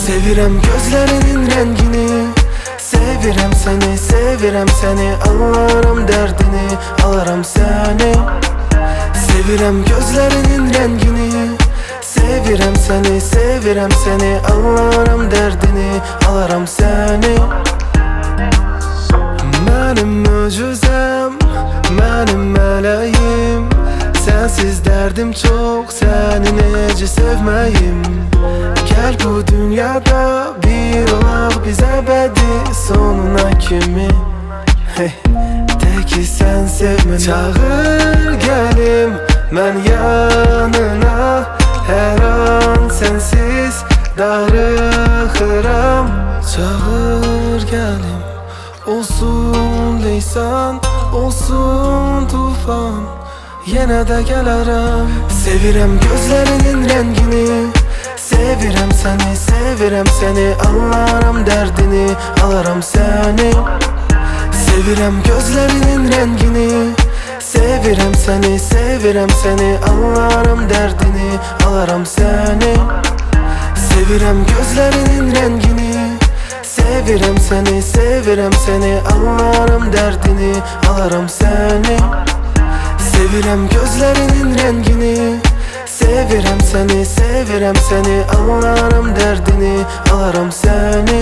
Sevirəm gözlərinin rəngini, sevirəm səni, sevirəm səni. Alaram dərdini, alaram səni. Sevirəm gözlərinin rəngini, sevirəm səni, sevirəm səni. Alaram dərdini, alaram səni. Mənim möcüzəm, mənim mələyim. Sensiz derdim çok, seni necə sevməyim. Gel bu dünyada bir olaq biz əbədi sonuna kimi. Hey, de ki sen sevmə. Çağır gəlim mən yanına, hər an sensiz darıxıram. Çağır gəlim, olsun leysan, olsun tufan, yenə də gələrəm. Sevirəm gözlərinin rəngini, sevirəm səni, sevirəm səni. Alaram dərdini, alaram səni. Sevirəm gözlərinin rəngini, sevirəm səni, sevirəm səni. Alaram dərdini, alaram səni. Sevirəm gözlərinin rəngini, sevirəm səni, sevirəm səni. Alaram dərdini, alaram səni. Sevirəm gözlərinin rəngini, sevirəm səni, sevirəm səni. Alaram dərdini, alaram səni.